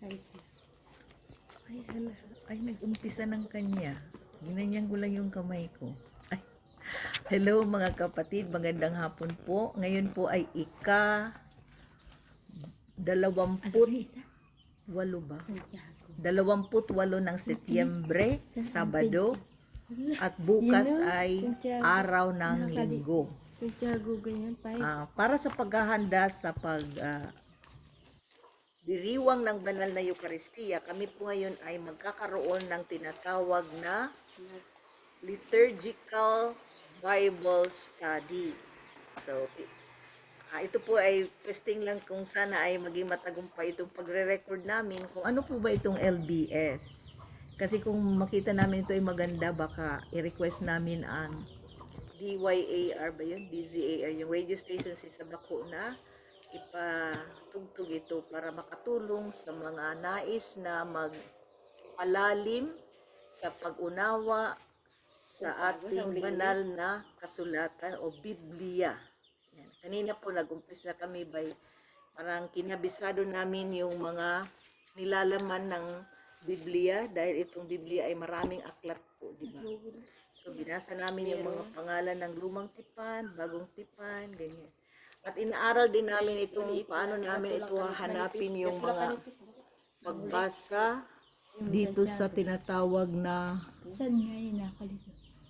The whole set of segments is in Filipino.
Ay, nag-umpisa ng kanya. Ginanyan ko lang yung kamay ko. Ay, hello mga kapatid, magandang hapon po. Ngayon po ay ika-28 ba? 28 ng Setyembre, Sabado. At bukas ay araw ng Linggo. Para sa paghahanda sa diriwang ng banal na Eucharistia, kami po ngayon ay magkakaroon ng tinatawag na liturgical Bible study. So, ito po ay testing lang kung sana ay maging matagumpay itong pagre-record namin kung ano po ba itong LBS. Kasi kung makita namin ito ay maganda, baka i-request namin ang DYAR ba yun? DZAR, yung radio station sa Bako na ipatugtog ito para makatulong sa mga nais na magpalalim sa pag-unawa sa ating banal na kasulatan o Biblia. Yan. Kanina po nag-umpisa kami by parang kinabisado namin yung mga nilalaman ng Biblia dahil itong Biblia ay maraming aklat po, di ba? So binasa namin yung mga pangalan ng lumang tipan, bagong tipan, ganyan. At inaaral din namin itong paano namin ito hahanapin yung mga pagbasa dito sa tinatawag na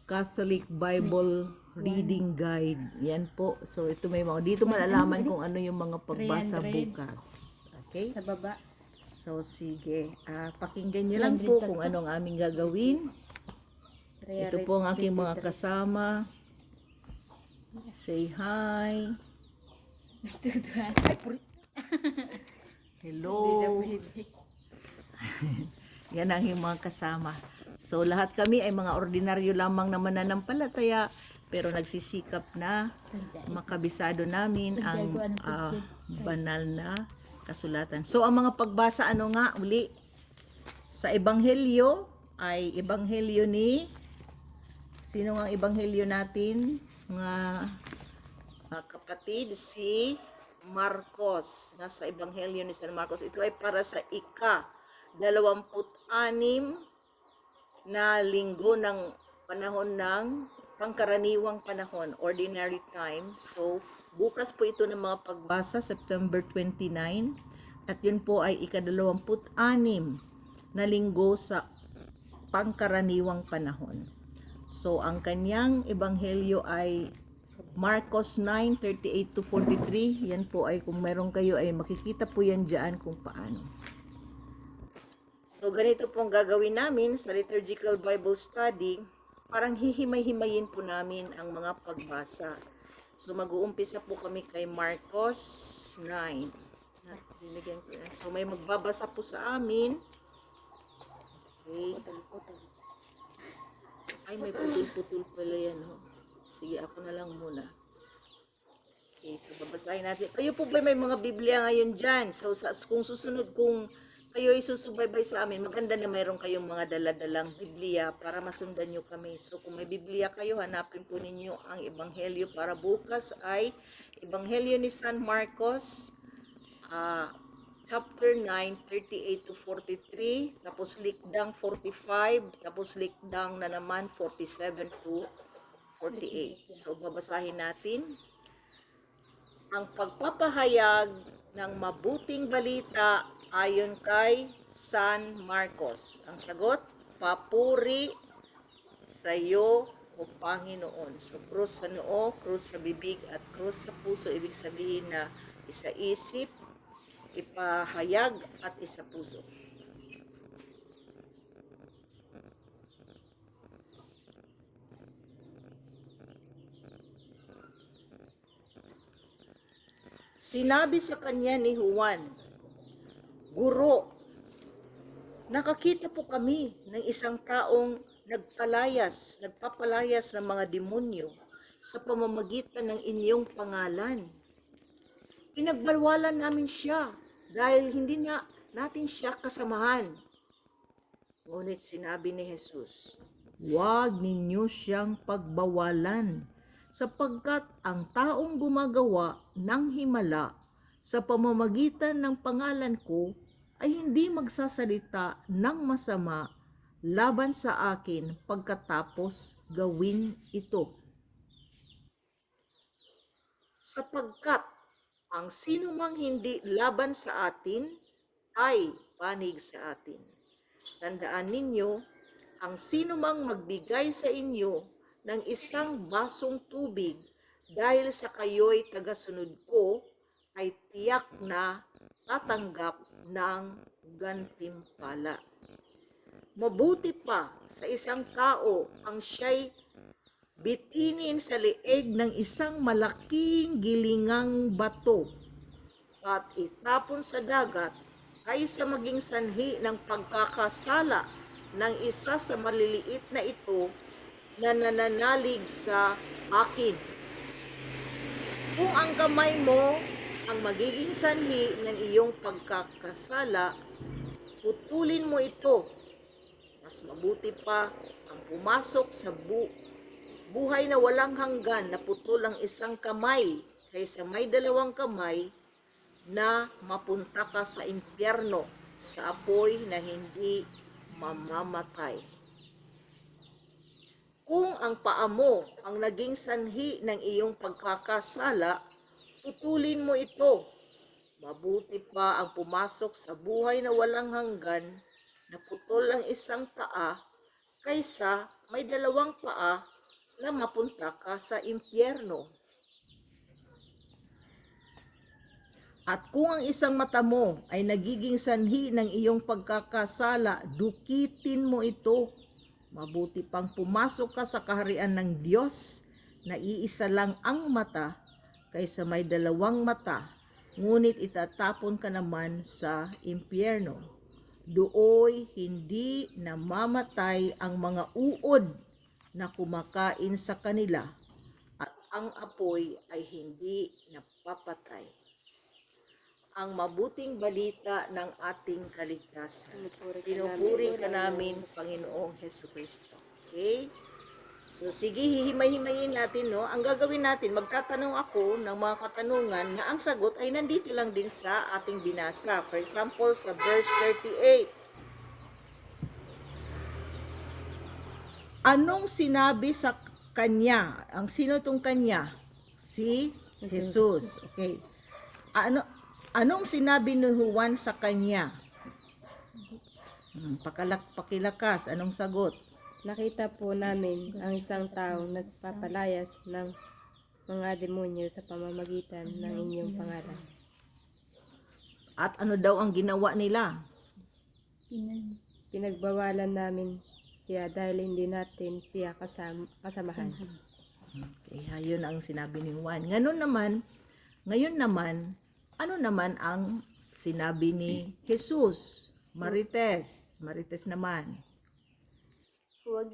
Catholic Bible Reading Guide. Yan po. So ito may mga dito malalaman kung ano yung mga pagbasa bukas. Okay? Sa baba. So sige, pakinggan niyo lang po kung anong aming gagawin. Ito po ang aking mga kasama. Say hi. Hello. Yan ang aking mga kasama. So lahat kami ay mga ordinaryo lamang na mananampalataya, pero nagsisikap na makabisado namin ang banal na kasulatan. So ang mga pagbasa ano nga uli sa ebanghelyo ay ebanghelyo ni sino ang ebanghelyo natin? Mga kapatid, si Marcos. Nasa ebanghelyo ni San Marcos. Ito ay para sa ika-26 na linggo ng panahon ng pangkaraniwang panahon, ordinary time. So, bukas po ito ng mga pagbasa, September 29. At yun po ay ika-26 na linggo sa pangkaraniwang panahon. So, ang kanyang ebanghelyo ay Marcos 9:38 to 43. Yan po ay kung meron kayo ay makikita po yan dyan kung paano. So, ganito pong gagawin namin sa liturgical Bible study. Parang hihimay-himayin po namin ang mga pagbasa. So, mag-uumpisa po kami kay Marcos 9. So, may magbabasa po sa amin. Okay. Ay, may putol-putol pala yan. Ho. Sige, ako na lang muna. Okay, so babasahin natin. Kayo po ba may mga Biblia ngayon dyan? So, kung susunod, kung kayo ay susubaybay sa amin, maganda na mayroon kayong mga daladalang Biblia para masundan nyo kami. So, kung may Biblia kayo, hanapin po ninyo ang Ebanghelyo para bukas ay Ebanghelyo ni San Marcos, chapter 9, 38 to 43, tapos likdang 45, tapos likdang na naman 47 to 48. So, babasahin natin. Ang pagpapahayag ng mabuting balita ayon kay San Marcos. Ang sagot, papuri sa iyo, O Panginoon. So, krus sa noo, krus sa bibig, at krus sa puso. Ibig sabihin na isa isip, ipahayag, at isa puso. Sinabi sa kanya ni Juan, Guro, nakakita po kami ng isang taong nagpapalayas ng mga demonyo sa pamamagitan ng inyong pangalan. Pinagbalwalan namin siya dahil hindi natin siya kasamahan. Ngunit sinabi ni Jesus, huwag ninyo siyang pagbawalan sapagkat ang taong gumagawa ng himala sa pamamagitan ng pangalan ko ay hindi magsasalita ng masama laban sa akin pagkatapos gawin ito. Sapagkat ang sino mang hindi laban sa atin ay panig sa atin. Tandaan ninyo, ang sino mang magbigay sa inyo ng isang basong tubig dahil sa kayo'y tagasunod ko, ay tiyak na tatanggap ng gantimpala. Mabuti pa sa isang tao ang siya'y bitinin sa leeg ng isang malaking gilingang bato at itapon sa dagat kaysa maging sanhi ng pagkakasala ng isa sa maliliit na ito na nananalig sa akin. Kung ang kamay mo ang magiging sanhi ng iyong pagkakasala, putulin mo ito. Mas mabuti pa ang pumasok sa buhay na walang hanggan na putol ang isang kamay kaysa may dalawang kamay na mapunta ka sa impyerno sa apoy na hindi mamamatay. Kung ang paa mo ang naging sanhi ng iyong pagkakasala, putulin mo ito. Mabuti pa ang pumasok sa buhay na walang hanggan na putol ang isang paa kaysa may dalawang paa na mapunta ka sa impyerno. At kung ang isang mata mo ay nagiging sanhi ng iyong pagkakasala, dukitin mo ito. Mabuti pang pumasok ka sa kaharian ng Diyos na iisa lang ang mata kaysa may dalawang mata, ngunit itatapon ka naman sa impyerno. Dooy hindi namamatay ang mga uod na kumakain sa kanila, at ang apoy ay hindi napapatay. Ang mabuting balita ng ating kaligtasan. Pinupuri ka namin, Panginoong Hesukristo. Okay? So sige, hihimay-himayin natin, no? Ang gagawin natin, magtatanong ako ng mga katanungan na ang sagot ay nandito lang din sa ating binasa. For example, sa verse 38. Anong sinabi sa kanya? Ang sino itong kanya? Si Jesus. Okay. Anong sinabi ni Juan sa kanya? Pakilakas, anong sagot? Nakita po namin ang isang taong nagpapalayas ng mga demonyo sa pamamagitan ng inyong pangalan. At ano daw ang ginawa nila? Pinagbawalan namin siya dahil hindi natin siya kasamahan. Okay, yun ang sinabi ni Juan. Ngayon naman, ano naman ang sinabi ni Jesus? Marites naman. Huwag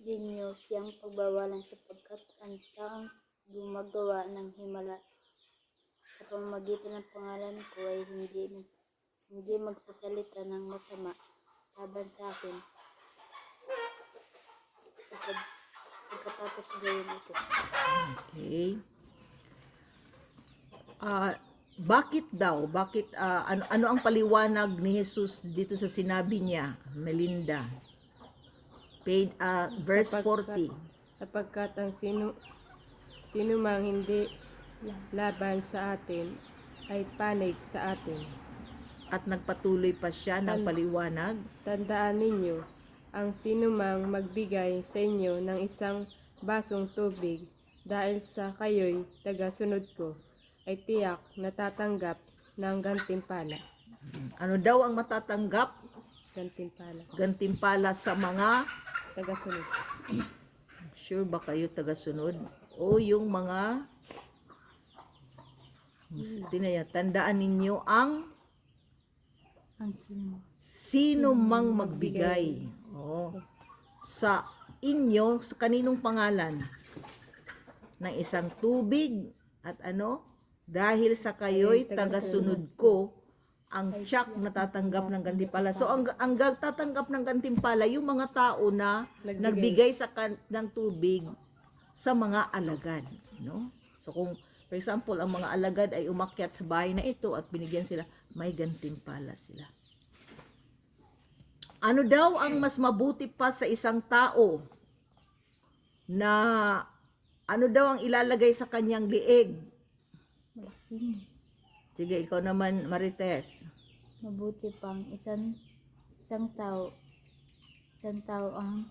ninyo siyang pagbawalan sapagkat ang taong gumagawa ng himala sa pamamagitan ng pangalan ko ay hindi magsasalita ng masama laban sa akin pagkatapos gawin ito. Okay. Bakit ano ang paliwanag ni Jesus dito sa sinabi niya, Melinda? Verse 40. Sapagkat ang sino mang hindi laban sa atin ay panig sa atin. At nagpatuloy pa siya ng paliwanag. Tandaan ninyo, ang sino mang magbigay sa inyo ng isang basong tubig dahil sa kayo'y tagasunod ko, ay tiyak na tatanggap ng gantimpala. Ano daw ang matatanggap? Gantimpala. Gantimpala sa mga Tagasunod. sure ba kayo tagasunod? O yung mga tandaan ninyo ang sino mang magbigay. Sa inyo, sa kaninong pangalan? Ng isang tubig at ano? Dahil sa kayo'y tagasunod ko, ang tiyak na tatanggap ng gantimpala. So ang tatanggap ng gantimpala yung mga tao na nagbigay ng tubig sa mga alagad, no? So kung for example ang mga alagad ay umakyat sa bahay na ito at binigyan sila, may gantimpala sila. Ano daw ang mas mabuti pa sa isang tao na ano daw ang ilalagay sa kanyang liig? Malaking. Sige, ikaw naman, Marites. Mabuti pang isang tao ang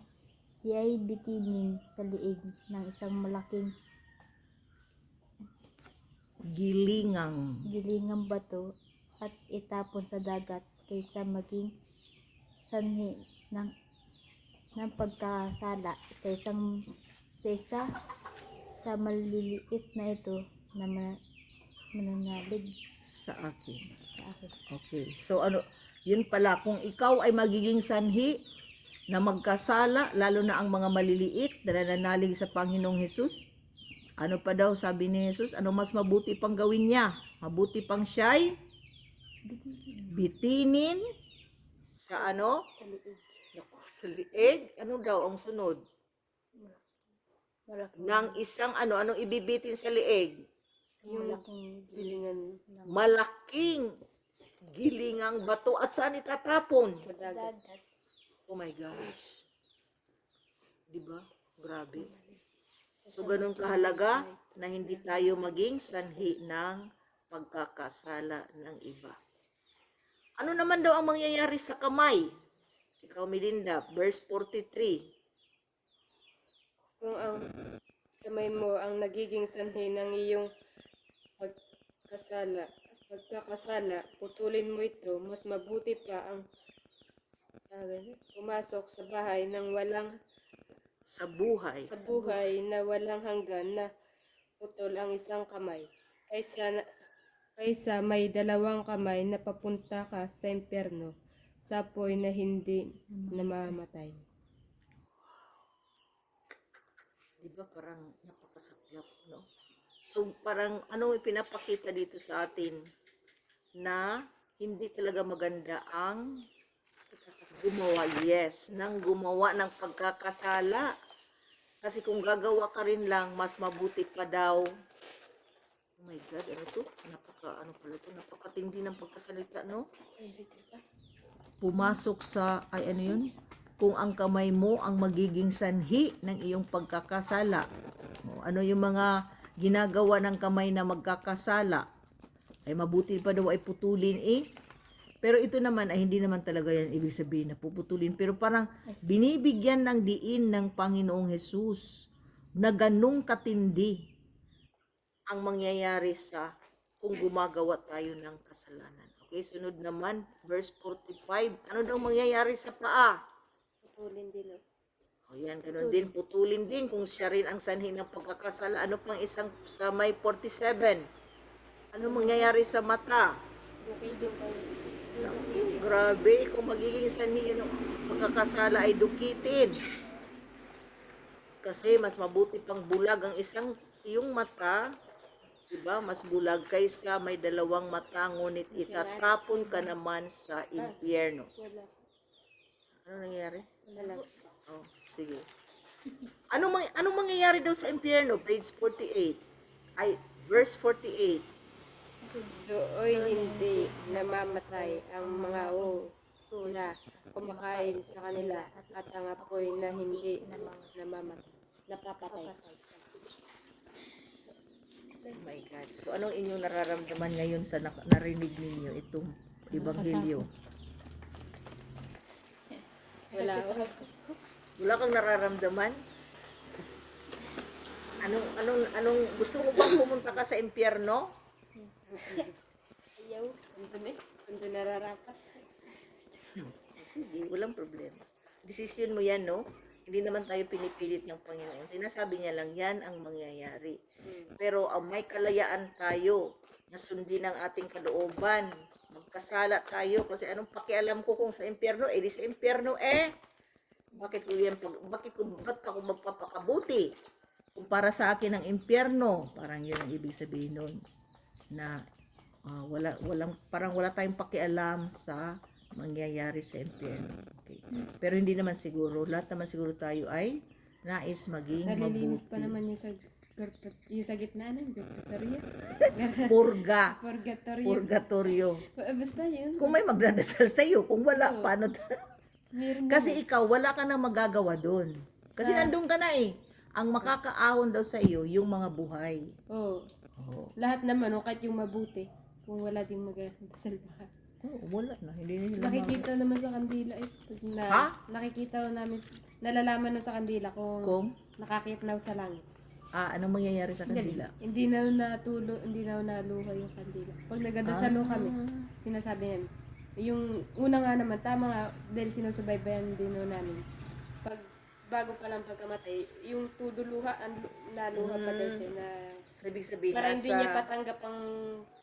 siya'y bitinin sa liig ng isang malaking gilingang bato at itapon sa dagat kaysa maging sanhi ng pagkakasala sa isa sa maliliit na ito na mananalig Sa akin. sa akin. Okay. So ano, yun pala, kung ikaw ay magiging sanhi na magkasala, lalo na ang mga maliliit na nananalig sa Panginoong Hesus, ano pa daw sabi ni Jesus? Ano mas mabuti pang gawin niya? Mabuti pang siya'y bitinin sa ano? Sa liig. Sa liig. Ano daw ang sunod? Malaking, Nang isang ano, anong ibibitin sa liig? malaking Gilingan Malaking gilingang bato. At saan itatapon? sa dagat. dagat. Oh my gosh. Diba? Grabe. So, ganun kahalaga na hindi tayo maging sanhi ng pagkakasala ng iba. Ano naman daw ang mangyayari sa kamay? Ikaw, Melinda, verse 43. Kung ang kamay mo ang nagiging sanhi ng iyong pagkakasala, putulin mo ito, mas mabuti pa ang pumasok sa bahay ng walang Sa buhay. sa buhay na walang hanggan na putol ang isang kamay kaysa may dalawang kamay na papunta ka sa impyerno sa apoy na hindi namamatay. Diba parang napakasaklap, no? So, parang ano pinapakita dito sa atin na hindi talaga maganda ang gumawa, nang gumawa ng pagkakasala. Kasi kung gagawa ka rin lang, mas mabuti pa daw. Oh my God, ano to? Napakatindi ng pagkasalita, no? Pumasok sa, ay ano yun? Kung ang kamay mo ang magiging sanhi ng iyong pagkakasala. Ano yung mga ginagawa ng kamay na magkakasala? Ay mabuti pa daw ay putulin eh. Pero ito naman ay hindi naman talaga yan ibig sabihin na puputulin. Pero parang binibigyan ng diin ng Panginoong Hesus na ganung katindi ang mangyayari sa kung gumagawa tayo ng kasalanan. Okay, sunod naman, verse 45. Ano daw mangyayari sa paa? Putulin din. O yan, ganun din, putulin din kung siya rin ang sanhi ng pagkakasala. Ano pang isang sa may 47? Ano mangyayari sa mata? Grabe, kung magiging sanhi ng pagkakasala ay dukitin. Kasi mas mabuti pang bulag ang iyong mata, diba? Mas bulag kaysa may dalawang mata, ngunit itatapon ka naman sa impyerno. Ano nangyayari? Oh, sige. Anong mangyayari daw sa impyerno? Page 48. Ay, verse 48. Dooy hindi namamatay ang mga na kumakain sa kanila at ang apoy na hindi napapatay. Oh my God. So, anong inyong nararamdaman ngayon sa narinig ninyo itong ebanghelyo? Wala. Wala kang nararamdaman? Anong gusto mo bang pumunta ka sa impyerno? Ayaw. Kundo nararapat. Sige, walang problema. Desisyon mo yan, no? Hindi naman tayo pinipilit ng Panginoon. Sinasabi niya lang, yan ang mangyayari. Pero may kalayaan tayo na sundin ang ating kalooban. Magkasala tayo kasi anong pakialam ko kung sa impyerno? Eh, di sa impyerno Ba't ako magpapakabuti? Kung para sa akin ang impyerno, parang yun ang ibig sabihin nun. Na parang wala tayong pakialam sa mangyayari sa impyerno. Okay. Pero hindi naman siguro, lahat naman siguro tayo ay nais maging Nalilinis mabuti. pa naman yung sa Yung sa gitna ng purgatorio. Purga. Purgatorio. Purgatorio. Basta yun. Kung may magdadasal sa iyo, kung wala, Oo. paano? Meron Kasi naman. ikaw, wala ka nang magagawa doon. Kasi Ah. nandun ka na eh. Ang makakaahon daw sa iyo, yung mga buhay. Oo. Oh. Lahat naman, o kahit yung mabuti. Kung wala ding magdasal baka. Oh, wala na. Hindi na sila Nakikita naman sa kandila eh. Pag Ha? Nakikita namin, nalalaman na sa kandila Kung? nakakit na sa langit. Anong mangyayari sa kandila? Hindi na naluha yung kandila. Pag nagdasalo kami, sinasabi namin. Yung una nga naman, tama nga, dahil sinusubaybayan din no namin. Pag bago pa lang pagkamatay, yung tuduluha, naluha pa daw siya na So, ibig sabihin, para hindi niya nasa patanggap ang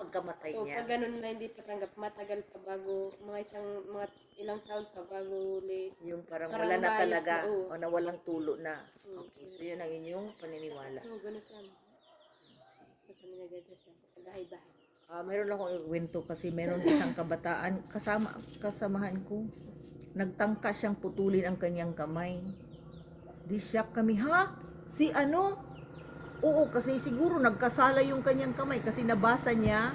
pagkamatay o niya. pag ganun na hindi patanggap, matagal pa bago mga ilang taon pa bago ulit. Yung parang Parang wala na maayos talaga. na, oo. O na walang tulo na. Oo. Okay, so yun ang inyong paniniwala. So, ganun sa amin. Pag kami nagdadasal, bahay-bahay. Meron lang akong ikwento kasi meron isang kabataan, kasamahan ko. Nagtangka siyang putulin ang kanyang kamay. Di shock kami, ha? Si ano? Oo, kasi siguro nagkasala yung kanyang kamay kasi nabasa niya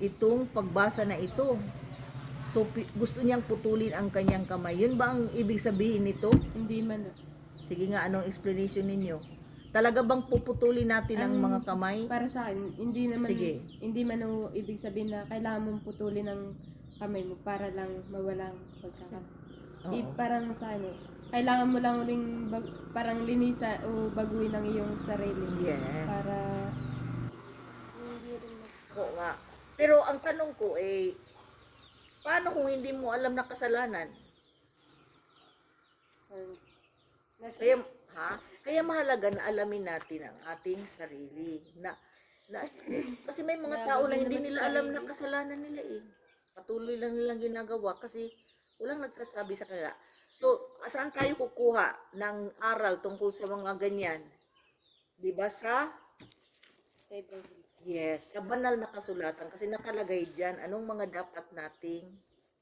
itong pagbasa na ito. So, gusto niyang putulin ang kanyang kamay. Yun ba ang ibig sabihin nito? Hindi man. Sige nga, anong explanation ninyo? Talaga bang puputulin natin ang Ang- mga kamay? Para sa akin, Sige. hindi man ang ibig sabihin na kailangan mong putulin ang kamay mo para lang mawalang Oo. parang sa akin kailangan mo lang uling parang linisa o baguhin ang iyong sarili. Yes. Para Oo nga. Pero ang tanong ko paano kung hindi mo alam na kasalanan? nasa, Kaya mahalaga na alamin natin ang ating sarili. Kasi may mga tao na hindi nila alam na kasalanan nila eh. Patuloy lang nilang ginagawa kasi walang nagsasabi sa kanila. So, saan tayo kukuha ng aral tungkol sa mga ganyan? Di ba sa Yes, sa banal na kasulatan kasi nakalagay diyan anong mga dapat nating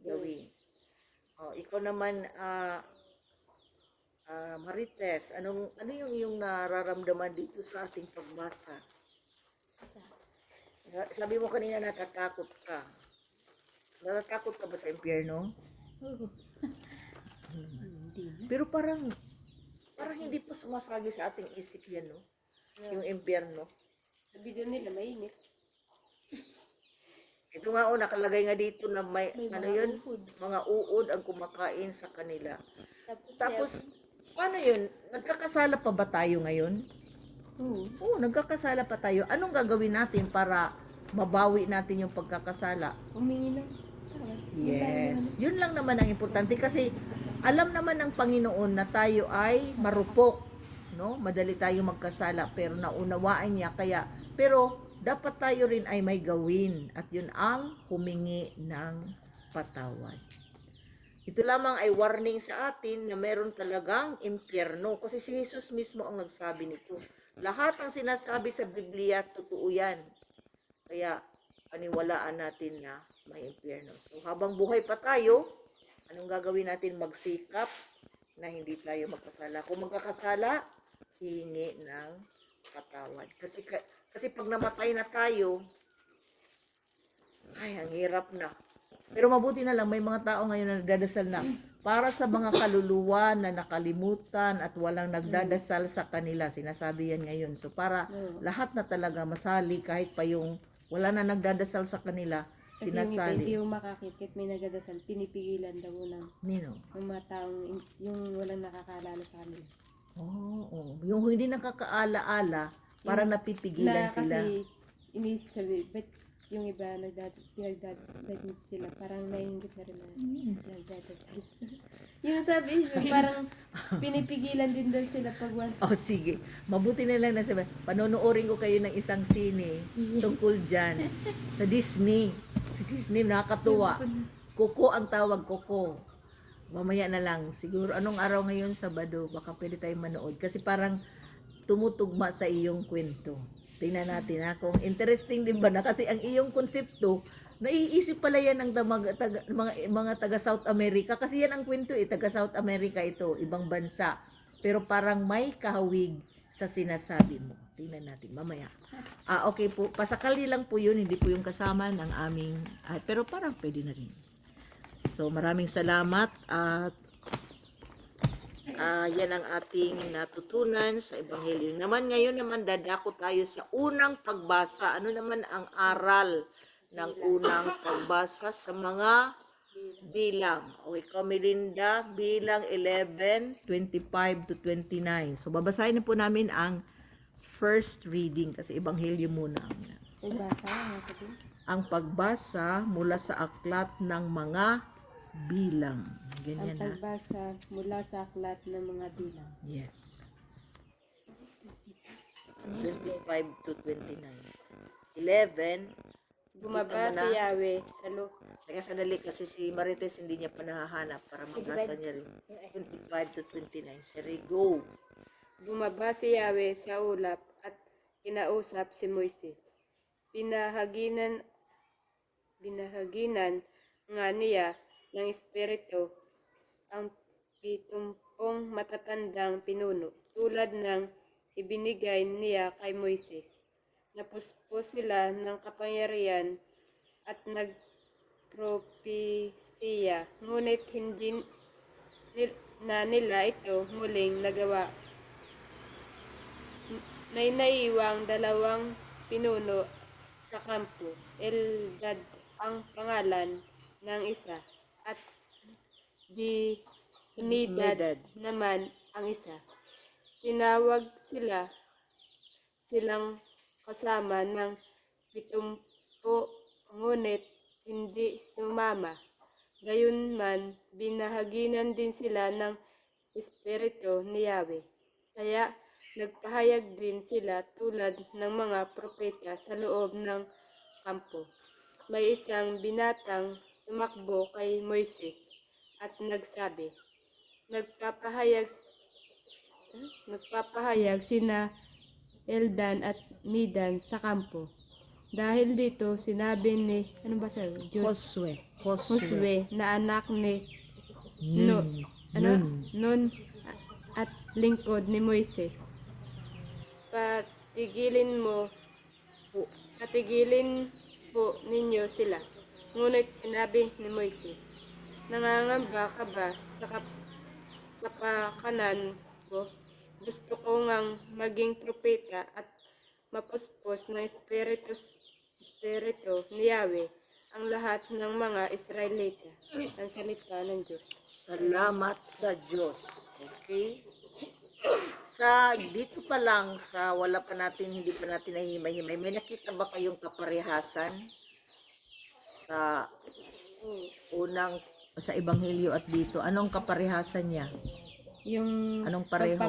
gawin. Ikaw naman Marites, ano yung iyong nararamdaman dito sa ating pagbasa? Sabi mo kanina natatakot ka. Natatakot ka ba sa impyerno? Pero parang hindi pa sumasagi sa ating isip yan, no? Yung impyerno. sa video nila mainit. Ito nga nakalagay nga dito na may May ano mga yun? uod. Mga uod ang kumakain sa kanila. Tapos Tapos, paano yun? Nagkakasala pa ba tayo ngayon? Oo, nagkakasala pa tayo. Anong gagawin natin para mabawi natin yung pagkakasala? humingi ng tawad. Yes. Yun lang naman ang importante kasi alam naman ng Panginoon na tayo ay marupok, no? Madali tayo magkasala pero naunawaan niya pero dapat tayo rin ay may gawin at yun ang humingi ng patawad. Ito lamang ay warning sa atin na meron talagang impyerno kasi si Jesus mismo ang nagsabi nito. Lahat ng sinasabi sa Biblia, totoo yan. Kaya paniwalaan natin na may impyerno. So habang buhay pa tayo, anong gagawin natin? Magsikap na hindi tayo magkasala. Kung magkakasala, hihingi ng patawad. Kasi pag namatay na tayo, ay, ang hirap na. Pero mabuti na lang, may mga tao ngayon na nagdadasal na para sa mga kaluluwa na nakalimutan at walang nagdadasal sa kanila. Sinasabi yan ngayon. So para lahat na talaga masali kahit pa yung wala na nagdadasal sa kanila, Kasi yung iba, sinasali. hindi yung makakit, may nagadasal, pinipigilan daw ng Nino? mga taong yung walang nakakaalala sa kanila. Oo. Yung hindi nakakaala-ala, parang napipigilan Na sila. kasi inisabi, ba't yung iba pinagdadasal sila, parang naiingit na rin na nagdadasal. Yung sabi, parang pinipigilan din daw sila pag Oh, sige. Mabuti na lang na sabi, panonoorin ko kayo ng isang sine tungkol dyan. Sa Disney. Sa Disney, nakakatuwa. Coco ang tawag, Coco. Mamaya na lang. Siguro, anong araw ngayon? Sabado. Baka pwede tayong manood. Kasi parang tumutugma sa iyong kwento. Tingnan natin ha. Kung interesting din ba na. Kasi ang iyong konsepto, naiisip pala yan ng mga taga South America. Kasi yan ang kwento taga South America ito. Ibang bansa. Pero parang may kahawig sa sinasabi mo. tingnan natin mamaya. Okay po, pasakali lang po yun, hindi po yung kasama ng aming, pero parang pwede na rin. So maraming salamat at yan ang ating natutunan sa Ebanghelyo. Naman ngayon naman dadako tayo sa unang pagbasa. Ano naman ang aral ng unang pagbasa sa mga bilang? O ikaw, Melinda, bilang 11, 25 to 29. So babasahin na po namin ang first reading kasi Ebanghelyo muna. Ang pagbasa mula sa aklat ng mga bilang. Ang Ganyan na. pagbasa mula sa aklat ng mga bilang. Yes. 25 to 29. 11. Bumaba Kita mo si na. Yahweh sa lupa. Teka sandali kasi si Marites hindi niya pa nahahanap para magbasa niya rin. 25 to 29. Siri, go. Bumaba si Yahweh sa ulap at kinausap si Moises. Binahaginan nga niya ng Espiritu ang 70 matatandang pinuno tulad ng ibinigay niya kay Moises. Napuspos sila ng kapangyarihan at nagpropesiya, ngunit hindi na nila ito muling nagawa. May naiwang 2 pinuno sa kampo. Eldad ang pangalan ng isa at Medad naman ang isa. Tinawag silang kasama ng 70, ngunit hindi sumama. Gayunman, binahaginan din sila ng Espiritu ni Yahweh. Kaya nagpahayag din sila tulad ng mga propeta sa loob ng kampo. May isang binatang tumakbo kay Moises at nagsabi, nagpapahayag sina Eldan at Midan sa kampo. Dahil dito sinabi ni Josue na anak ni Nun at lingkod ni Moises. Patigilin po ninyo sila. Ngunit sinabi ni Moises, nangangamba ka ba sa kapakanan ko? Gusto ko ngang maging propeta at mapuspos ng Espiritu ni Yahweh ang lahat ng mga Israelita. Ang salita ng Diyos. Salamat sa Diyos. Okay? Dito pa lang, hindi pa natin nahimay-himay, may nakita ba kayong kaparehasan sa sa Ebanghelyo at dito? Anong kaparehasan niya? Yung Anong pareho? yung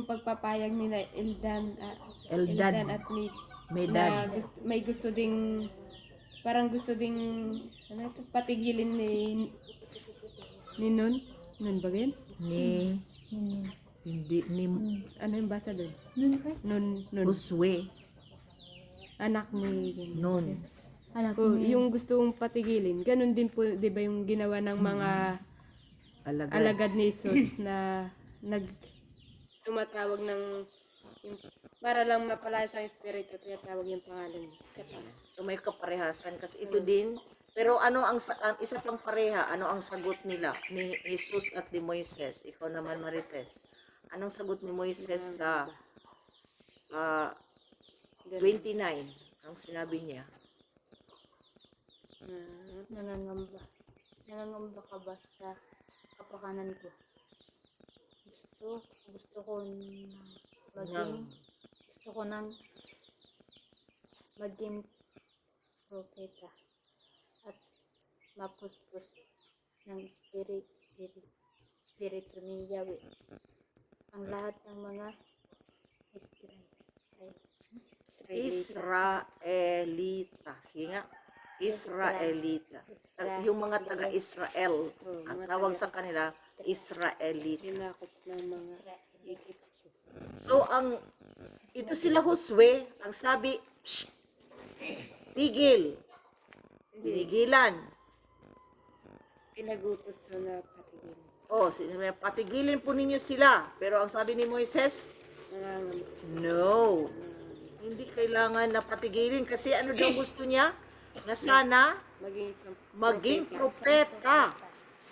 pagpapahayag ni na Eldan at Medad. na may gusto ding patigilin ni Nun ba yun? Hindi, Ano yung basa doon? Nun. Josue. Anak ni Nun. Anak Oh, ni yung gustong patigilin. Ganun din po, 'di ba, yung ginawa ng mga alagad ni Jesus na tumatawag ng para lang mapalaya sa Espiritu, tinatawag yung pangalan niya. So may kaparehasan kasi ito din. Pero ano ang isa pang pareha? Ano ang sagot nila ni Jesus at ni Moises? Ikaw naman, Marites. Anong sagot ni Moises sa 29? Ang sinabi niya? nangangamba ka ba sa kapakanan ko? Gusto ko nang maging propeta at mapuspos ng Espiritu ni Yahweh ang lahat ng mga Israelita. Sige nga. Israelita. Yung mga taga-Israel. Ang tawag sa kanila, Israelita. Sinakop ng mga Egypto. So, ito sila Josue, ang sabi, "Psst! Tigil. Tinigilan. Pinagutos na patigilin. Patigilin po ninyo sila. Pero ang sabi ni Moises, Nangangam. No. Hindi kailangan na patigilin kasi ano daw gusto niya? Na sana Maging isang maging propeta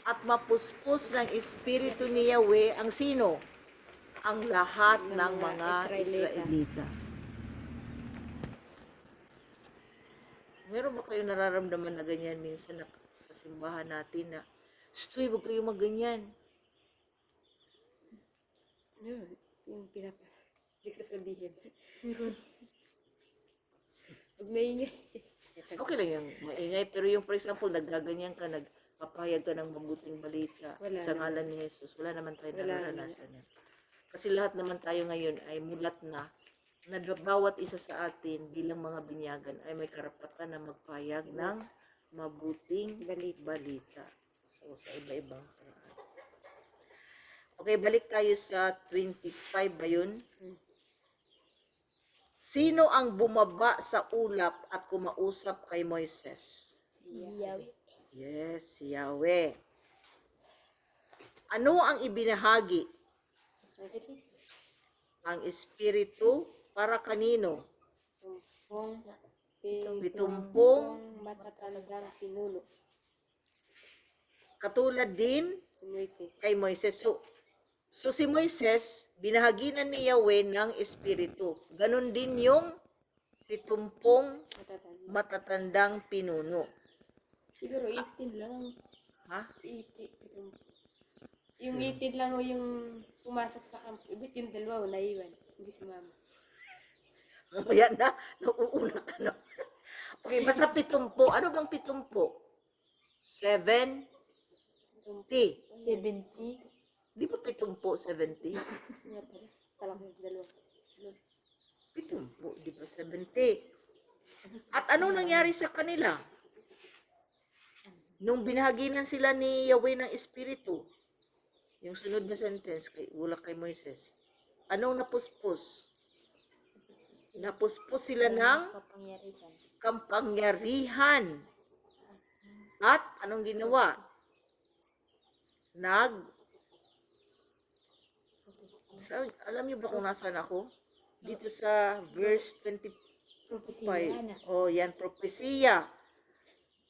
at mapuspos ng espiritu ni Yahweh ang sino? Ang lahat ng mga mga Israelita. Israelita. Meron ba kayo nararamdaman na ganyan minsan na sa simbahan natin na, Stoy, huwag kayo magganyan. Ano, yung hindi ko sabihin. Huwag maingay. Okay lang yung maingay, pero yung for example, naggaganyan ka, nagpapahayag ka ng mabuting balita Wala sa naman. ngalan ni Jesus, wala naman tayo Wala nararanasan yan. Kasi lahat naman tayo ngayon ay mulat na bawat isa sa atin bilang mga binyagan ay may karapatan na magpahayag ng mabuting balita. So, sa iba-ibang paraan. Okay, balik tayo sa 25 ba yun? Sino ang bumaba sa ulap at kumausap kay Moises? Yahweh. Yes, si Yahweh. Ano ang ibinahagi? Ang Espiritu para kanino? Kung Pitumpong matatandang pinuno katulad din si Moises. kay Moises. So si Moises, binahaginan ni Yahweh ng Espiritu. Ganon din yung 70 Matatanda. matatandang pinuno. Siguro 18 lang. Ha? 18. Yung 18 lang o yung pumasok sa kampo. Ibig yung dalawa o naiwan. Hindi si mama. Mamaya na, nauuna ka na. Okay, basta 70. Ano bang 70? 70? 70. Di ba 70, 70? Nga pala. Talang yung dalawa. 70, di ba 70? At anong nangyari sa kanila? Nung binahaginan sila ni Yahweh ng Espiritu, yung sunod na sentence, wala kay Moises, anong napuspos? Napuspos sila ng Kapangyarihan. kampangyarihan. At anong ginawa? Alam niyo ba kung nasaan ako? Dito sa verse 25. Propesiya na. Oh, yan, propesiya.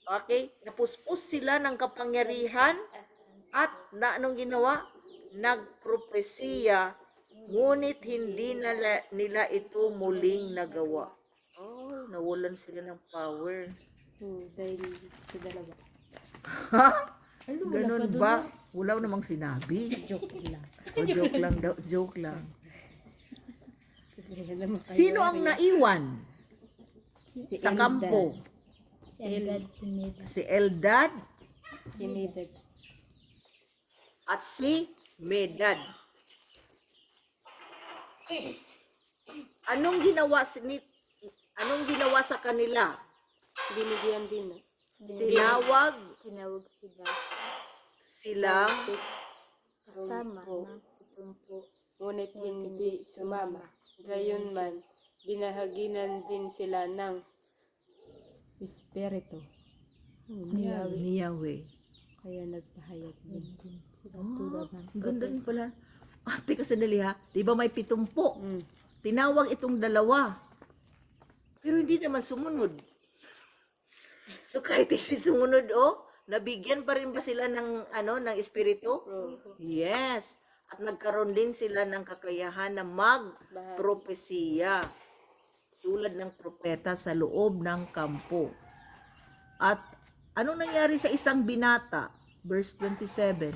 Okay? Napuspos sila ng kapangyarihan at anong ginawa? Nagpropesiya, ngunit hindi nila ito muling nagawa. Oh, nawalan sila ng power. Dahil sa dalawa. Ha? Ganun ba? Wala namang sinabi. Joke lang. O, joke lang daw, joke lang. Kaya naman kayo. Sino ang naiwan sa kampo? Si Eldad Pineda. Si Eldad Kinidad. at si Medad. Anong ginawa sa kanila? Binigyan din. No? Tinawag Tinawag sila silang kasama ng 70. Ngunit hindi sumama. Gayon man, binahaginan din sila ng Espiritu. ni Yahweh. Kaya nagpahayag din. Tulad ng Ang ganda niyo pala. Ate, sandali ha. Di ba may 70? Mm. Tinawag itong dalawa. Pero hindi naman sumunod. So kahit hindi sumunod, nabigyan pa rin ba sila ng espiritu? Yes. At nagkaroon din sila ng kakayahan na magpropesiya. Tulad ng propeta sa loob ng kampo. At anong nangyari sa isang binata? Verse 27.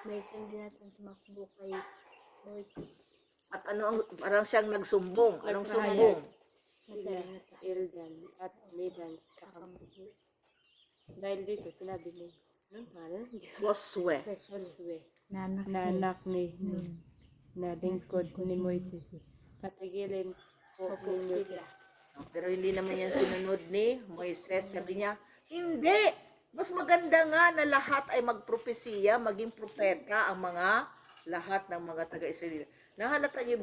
May isang binatang tumakbo kay Moises. At parang siyang nagsumbong. Anong Nagpahayag. sumbong? Sila, Eldan at Medan sa kampo. Dahil dito, sinabi ni Josue. Josue, Nanak na anak ni na lingkod ni Moises. Patigilin po ninyo sila. Pero hindi naman yan sinunod ni Moises. Sabi niya, hindi! Mas maganda nga na lahat ay magpropesiya, maging propeta ang lahat ng mga taga-Israel. Nahalata niyo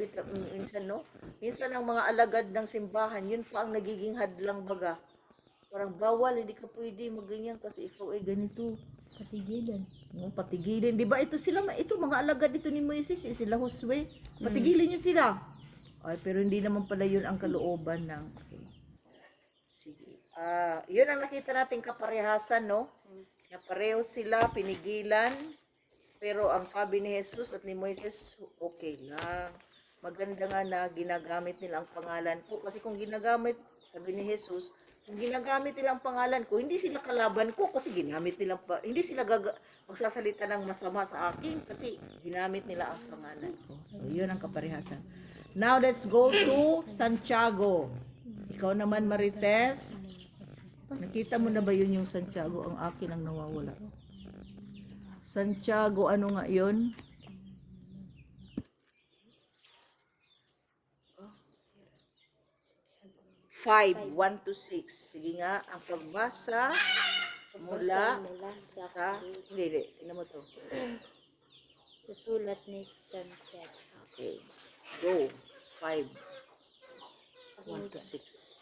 minsan, no? Minsan ang mga alagad ng simbahan, yun pa ang nagiging hadlang baga. Parang bawal, hindi ka pwede magganyan kasi ikaw ay ganito. Patigilan. No, patigilin. Di ba ito sila, ito mga alagad ito ni Moises, sila Josue. Patigilin nyo sila. Ay, pero hindi naman pala yun ang kalooban ng... Okay. Sige. Yun ang nakita nating kaparehasan, no? Na pareho sila, pinigilan. Pero ang sabi ni Jesus at ni Moises, okay lang. Maganda nga na ginagamit nila ang pangalan ko. Kasi kung ginagamit, sabi ni Jesus, kung ginagamit nila ang pangalan ko, hindi sila kalaban ko kasi ginamit nila hindi sila magsasalita ng masama sa akin kasi ginamit nila ang pangalan ko. So, yun ang kaparehasan. Now, let's go to Santiago. Ikaw naman, Marites. Nakita mo na ba yun yung Santiago? Ang akin ang nawawala. Santiago, ano nga yun? 5, 1 to 6. Sige nga, ang pagbasa mula sa... Hindi. Tingnan mo to. Sa sulat ni Santiago. Okay. Go. 5, 1 to 6.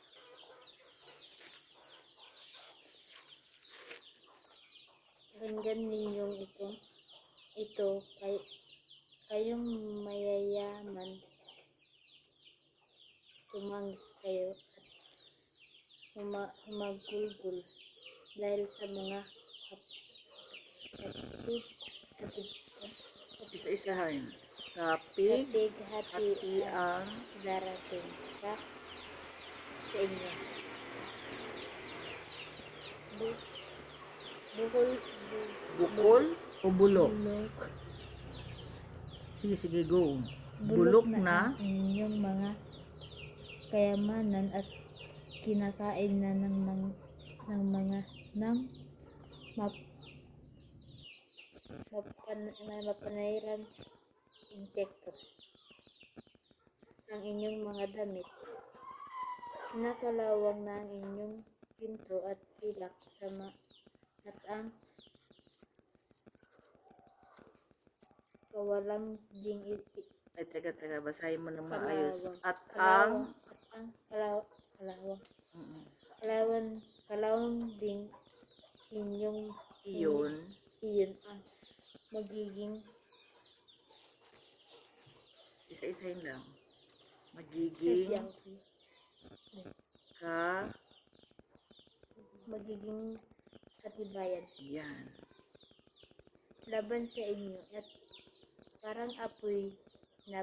Pakinggan ninyong kayong mayayaman, tumangis kayo at humagulgul dahil sa mga Isa-isahan. Kapig, hati ang darating sa inyo. bukol o bulok. Sige, go. Bulok na inyong mga kayamanan at kinakain na ng mapanayran insekto ang inyong mga damit. Nakalawang na ang inyong pinto at pilak at ang kawalang ding Ay, teka, basahin mo na maayos. At ang... kalawang ding inyong Iyon. ang magiging Isa-isahin lang. Magiging ka... magiging katibayan Yan. laban sa inyo at parang apoy na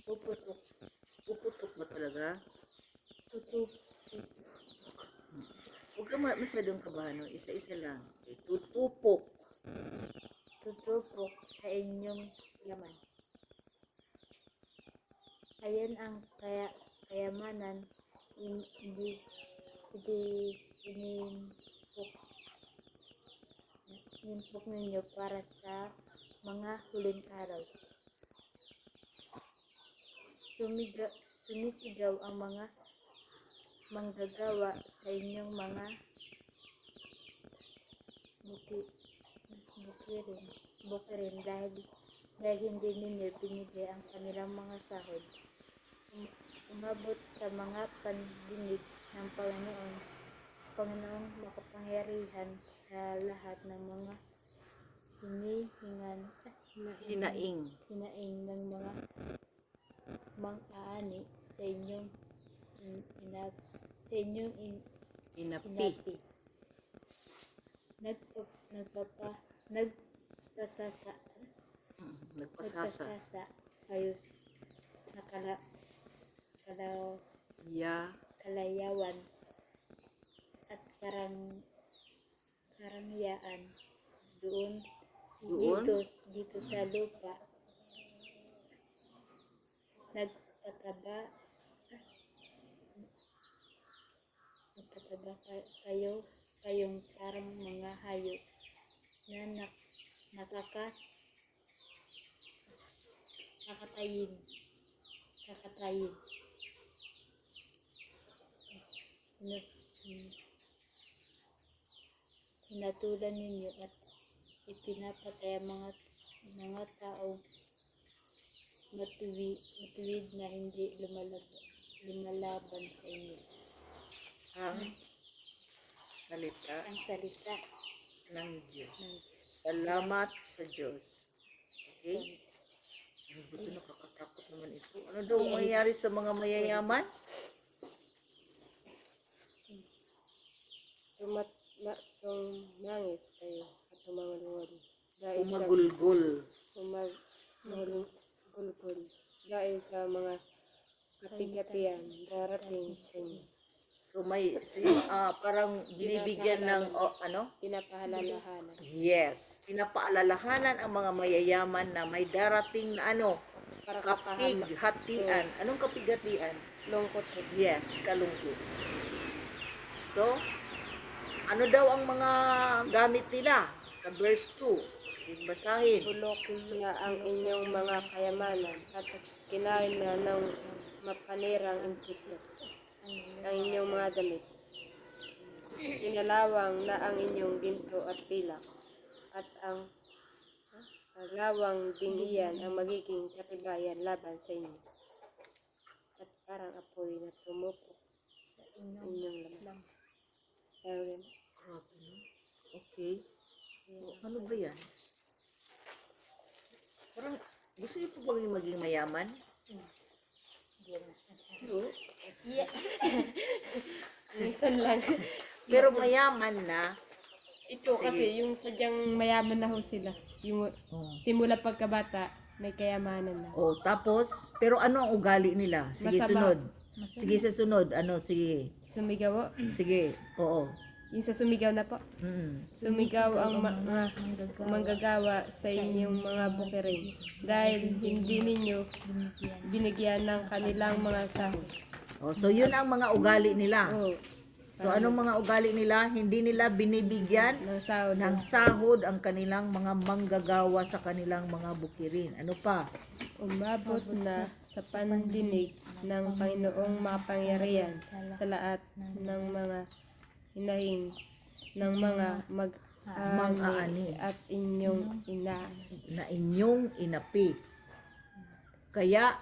puputok Puputok ba talaga? tutup Huwag ka masyadong kabahan. No? Isa-isa lang. Okay. Tutupok. tutupok sa inyong laman. Ayan ang kayamanan hindi inimpok ninyo para sa mga huling araw. Sumisigaw ang mga manggagawa sa inyong mga bukirin dahil hindi ninyo binigay ang kanilang mga sahod. Umabot sa mga pandinig ng Panginoong makapangyarihan sa lahat ng mga Hinaing. ng mga mang-aani sa inyong Inapi. inapi. Nagpasasa. kayo sa Ya. kalayawan at karangyaan doon dito sa lupa. Nagpataba kayong parang mga hayop na nakatayin. Hinatulan ninyo at ipinapatay ang mga taong matuwid na hindi lumalaban sa inyo. Ang salita. Ang salita ng Diyos. Salamat sa Diyos. Okay? Ano ba ito? Nakakatakot naman ito. Ano daw mangyayari sa mga mayayaman? Tumangis kayo at tumangulungol. Dahil sa Umagulgol. umagulgol. Dahil sa mga kapigatian darating sa inyo. So parang binibigyan ng ano? Pinapahalalahanan. Yes. Pinapaalalahanan ang mga mayayaman na may darating na ano? Para Kapighatian. Anong kapighatian? lungkot ko. Yes, kalungkot. So, ano daw ang mga gamit nila? Sa verse 2. Basahin. Bulok na ang inyong mga kayamanan at kinain na ng mapanirang insiklo ang inyong mga damit. Inalawang na ang inyong ginto at pilak at ang lawang ding iyan ang magiging katibayan laban sa inyo. At parang apoy na tumupo sa inyong laman. Ayun. Okay. Ano ba yan? Parang, gusto niyo po ba maging mayaman? Minsan lang. Pero mayaman na. Ito Sige. kasi yung sadyang mayaman na ho sila. Yung simula pagkabata, may kayamanan na. Oh, tapos, pero ano ang ugali nila? Sige, Masama. sunod. Sige, sa sunod. Ano, sige. Sumigaw ho. Sige, oo. Yung sa sumigaw na po. Sumigaw ang mga manggagawa sa inyong mga bukirin dahil hindi ninyo binigyan ng kanilang mga sahod. Oh, so, yun ang mga ugali nila. Oh, So, anong mga ugali nila? Hindi nila binibigyan ng sahod. ng sahod ang kanilang mga manggagawa sa kanilang mga bukirin. Ano pa? Umabot na sa pandinig ng Panginoong mapangyarihan sa lahat ng mga hinahin ng mga mag-aani at inyong ina. Na inyong inapi. Kaya,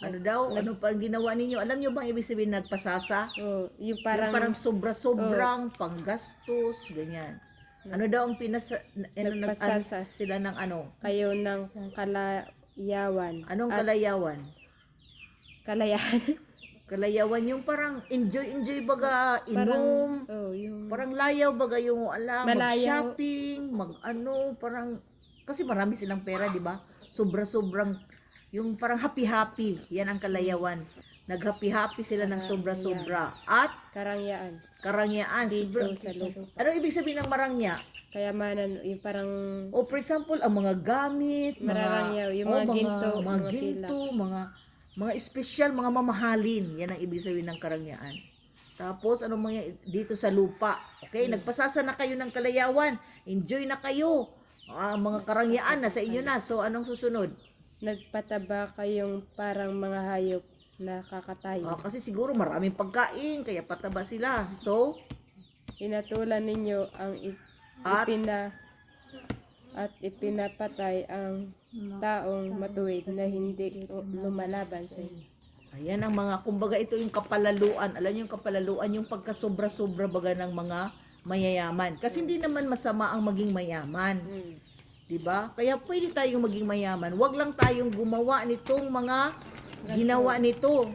ano daw? Ano pa ang ginawa ninyo? Alam nyo bang ibig sabihin nagpasasa? Oh, yung Parang, parang sobra-sobrang panggastos, ganyan. Ano daw ang Nagpasasa. sila ng ano? kayo ng kalayawan. Anong At kalayawan? kalayahan. Kalayawan yung parang enjoy baga, inom, Yung parang layaw baga yung Malayaw. mag-shopping, mag-ano, parang, kasi marami silang pera, di ba? Sobra-sobrang, yung parang happy-happy, yan ang kalayawan. Nag-happy-happy sila ng sobra-sobra. At karangyaan karangyaan. dito Sobra, sa lupa. ano ibig sabihin ng marangya? Kayamanan, yung parang O for example, ang mga gamit, Mararangyaw, yung mga ginto, mga ginto, mga espesyal, mga mamahalin. Yan ang ibig sabihin ng karangyaan. Tapos, anong mga dito sa lupa? Okay, nagpasasa na kayo ng kalayawan. Enjoy na kayo. Mga karangyaan na sa inyo na. So, anong susunod? nagpataba kayong parang mga hayop na kakatayo. Kasi siguro maraming pagkain, kaya pataba sila. So, Inatulan ninyo ang At? ipinapatay ang taong matuwid na hindi lumalaban sa inyo. ayan ang mga, kumbaga ito yung kapalaluan. Alam niyo yung kapalaluan, yung pagkasobra-sobra baga ng mga mayayaman. Kasi hindi naman masama ang maging mayaman. 'Di ba? Kaya pwede tayong maging mayaman. Huwag lang tayong gumawa nitong mga ginawa nito.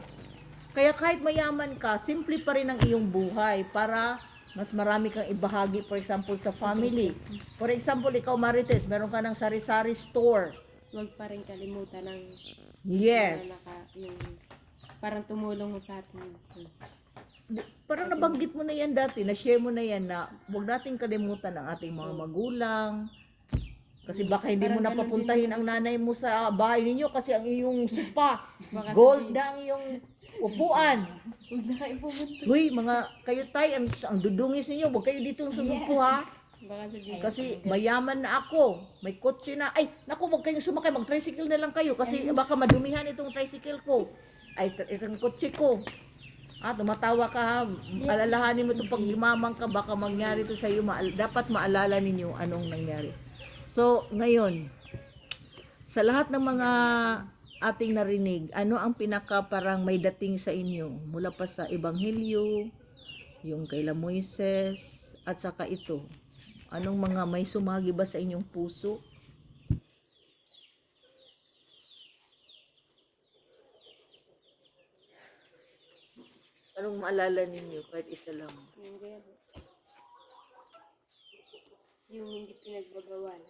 Kaya kahit mayaman ka, simple pa rin ang iyong buhay para mas marami kang ibahagi, for example, sa family. For example, ikaw Marites, meron ka ng sari-sari store. Huwag pa rin kalimutan ng Yes. yung parang tumulong mo sa atin. Parang nabanggit mo na yan dati, na-share mo na yan na huwag nating kalimutan ang ating mga magulang. Kasi baka hindi mo napapuntahin ang nanay mo sa bahay ninyo kasi ang iyong sopa, gold na ang iyong upuan. Huwag na kayo pumunta. Uy, mga kayo tay, ang dudungis ninyo, huwag kayo dito sunod ko ha. Baka sabihin, Kasi mayaman na ako, may kotse na. Ay, naku, huwag kayong sumakay, mag-tricycle na lang kayo kasi baka madumihan itong tricycle ko. Ay, itong kotse ko. Tumatawa ka ha. Alalahanin mo ito pag limamang ka, baka mangyari ito sa iyo. Dapat maalala ninyo anong nangyari. So, ngayon, sa lahat ng mga ating narinig, ano ang pinaka parang may dating sa inyo? Mula pa sa Ebanghelyo, yung kay Moises, at saka ito. Anong mga may sumagi ba sa inyong puso? Anong maalala ninyo kahit isa lang? Yung gaya po. Yung hindi pinagbagawan.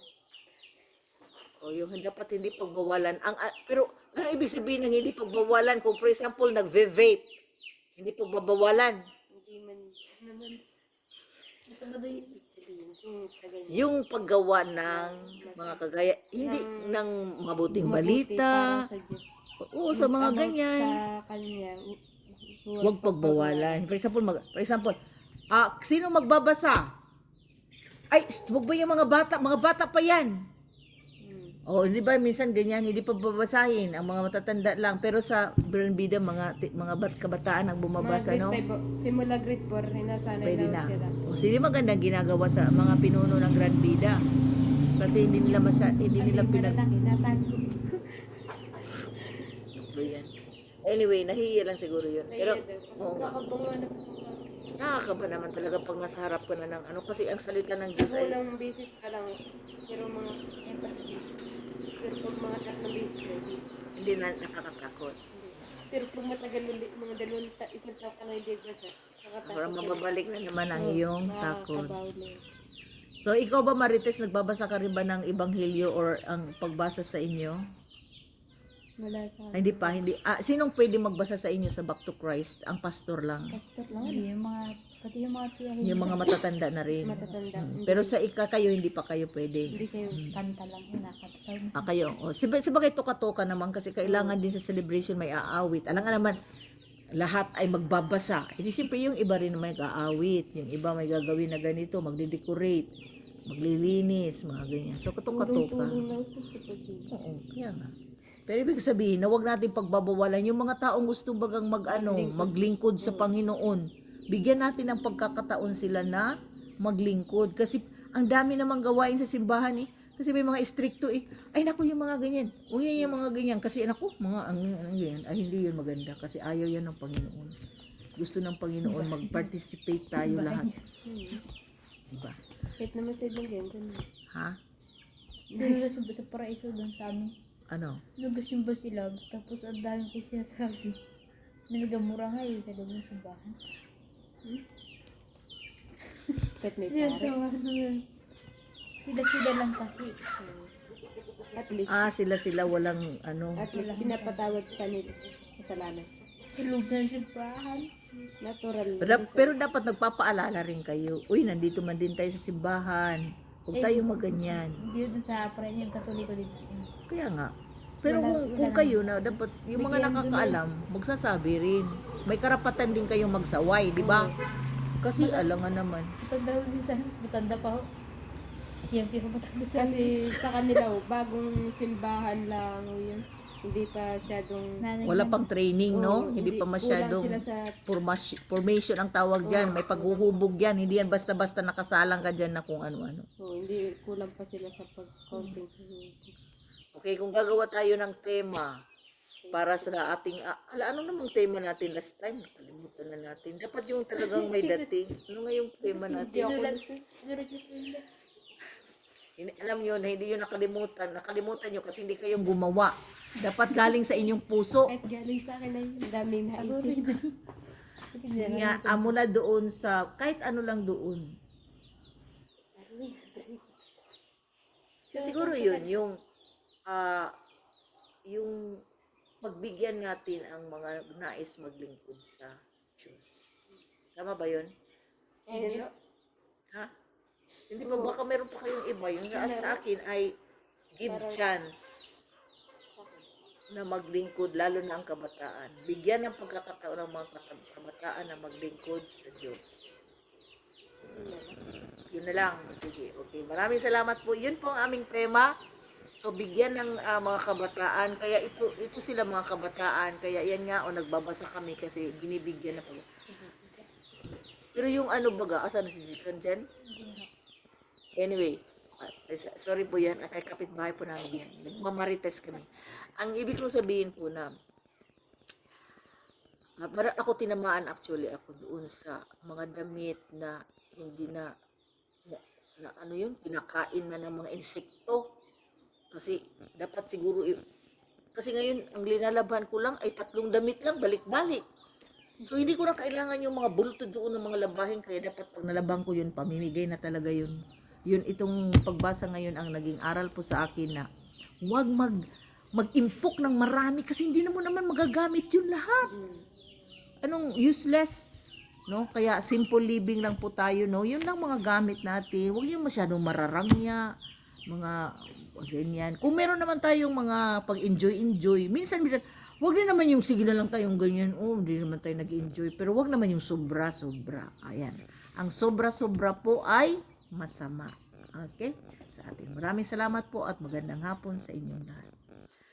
O yung dapat hindi pagbawalan. Pero ano ibig sabihin ng hindi pagbawalan? Kung for example, nagve-vape, hindi pagbabawalan. Hindi man naman Ito ba doon yun? sabihin kung sa ganyan. Yung paggawa ng mga kagaya, hindi ng mabuting balita. Para sa Diyos. Oo, sa mga Ano, ganyan. Sa kanya, Huwag pagbawalan. For example, sino magbabasa? Ay, wag ba yung mga bata pa yan. Oh, hindi ba minsan ganyan, hindi pa babasahin ang mga matatanda lang, pero sa Bida mga kabataan ang bumabasa, no? Simula grade 4, hinasanay Pwede na na. sila. O, sino magandang ginagawa sa mga pinuno ng Grand Bida? Kasi hindi nila hindi Kasi nila yung malalaki, natago. yan. Anyway, nahihiya lang siguro yun. Pero, oo nga. Kakabunga na po. Nakakaba naman talaga pag nasa harap ka na ng ano, kasi ang salita ng Diyos ay, Unang beses pa lang, pero pag mga tatlong beses na hindi. hindi na nakakatakot. Pero pag matagal ulit, mga isang taon ka na hindi basa, Para mababalik na naman ang iyong takot. nakakabaw na yun. So, ikaw ba, Marites, nagbabasa ka rin ba ng Ebanghelyo or ang pagbasa sa inyo? Wala sa Ay, hindi. Sinong pwede magbasa sa inyo sa Back to Christ? Ang pastor lang. Pastor lang. Yung mga, pati yung mga tiyahin. Yung mga matatanda na rin. matatanda. Pero sa kayo, hindi pa kayo pwede. Hindi kayo. Kanta lang, hinakataw. Kayo. Sabagay toka-toka naman kasi kailangan din sa celebration may aawit. Alam nga naman, lahat ay magbabasa. Hindi siyempre yung iba rin may aawit. Yung iba may gagawin na ganito, magde-decorate, maglilinis, mga ganyan. So, katoka-toka. Tulong lang po sa pag-ibig. Oo, kaya nga. Pero ibig sabihin na wag natin pagbabawalan yung mga taong gusto bagang maglingkod sa Panginoon. Bigyan natin ng pagkakataon sila na maglingkod kasi ang dami namang gawain sa simbahan eh. Kasi may mga stricto eh. Ay naku yung mga ganyan. Huwag yan yung mga ganyan kasi naku, ang ganyan. Ay hindi yun maganda kasi ayaw yan ng Panginoon. Gusto ng Panginoon mag-participate tayo lahat. Diba? Kahit naman sa ibang ganyan. Ha? Doon sa paraiso doon sa amin. Ano? Nagsimba sila, tapos ang dami ko sinasabi. May nagamura nga sa loob ng simbahan. Kahit may Yan, pare. so, sila lang kasi. At least, Sila walang ano. at least pinapatawad ka nila. Kasalanan. Sa loob ng simbahan. Natural. Pero dapat nagpapaalala rin kayo. Uy, nandito man din tayo sa simbahan. Huwag tayo maganyan. Hindi yun sa parang yung katoliko din. Kaya nga. Pero kung kayo na dapat yung mga nakakaalam, magsasabi rin. May karapatan din kayong magsaway, di ba? Kasi alangan naman. Matanda ko din sa matanda pa ho. Yan, pero matanda sa Kasi sa kanila, bagong simbahan lang o yun. Hindi pa masyadong... Wala pang training, no? Oo, Hindi pa kulang masyadong sila sa... formation ang tawag dyan. May paghuhubog yan. Hindi yan basta-basta nakasalang ka dyan na kung ano-ano. hindi kulang pa sila sa pag-counting. Okay, kung gagawa tayo ng tema para sa ating, ano namang tema natin last time? Nakalimutan na natin. Dapat yung talagang may dating. Ano nga yung tema natin? Alam nyo na hindi yun nakalimutan. Nakalimutan nyo kasi hindi kayong gumawa. Dapat galing sa inyong puso. Kahit galing sa akin ay ang daming naisip. Sige nga, mula doon sa, kahit ano lang doon. So, siguro yun, yung pagbigyan natin ang mga nais maglingkod sa Diyos. Tama ba yun? Ha? Hindi ba baka meron pa kayong iba? Yung sa akin ay give chance na maglingkod, lalo na ang kabataan. Bigyan ng pagkakataon ng mga kabataan na maglingkod sa Diyos. Yun na lang. Sige, okay. Maraming salamat po. Yun po ang aming tema. So, bigyan ng mga kabataan. Kaya ito sila mga kabataan. Kaya yan nga, nagbabasa kami kasi binibigyan na po. Pero yung ano baga, asan na si Zitson dyan? Anyway, sorry po yan. At ay kapitbahay po namin yan. Nagmamarites kami. Ang ibig kong sabihin po na, para ako tinamaan actually ako doon sa mga damit na hindi na na ano yun, kinakain na ng mga insekto. Kasi dapat siguro, kasi ngayon, ang linalaban ko lang ay 3 damit lang, balik-balik. So, hindi ko na kailangan yung mga bulto doon ng mga labahin, kaya dapat pag nalabang ko yun, pamimigay na talaga yun. Yun, itong pagbasa ngayon ang naging aral po sa akin na huwag mag-impok ng marami kasi hindi mo naman magagamit yun lahat. Anong useless? No? Kaya simple living lang po tayo, no? Yun lang mga gamit natin. Huwag yung masyadong mararangya, mga ganyan. Kung meron naman tayong mga pag-enjoy, minsan, huwag din naman yung sige na lang tayong ganyan. Oh, hindi naman tayo nag-enjoy. Pero huwag naman yung sobra-sobra. Ayan. Ang sobra-sobra po ay masama. Okay? Sa ating maraming salamat po at magandang hapon sa inyong lahat.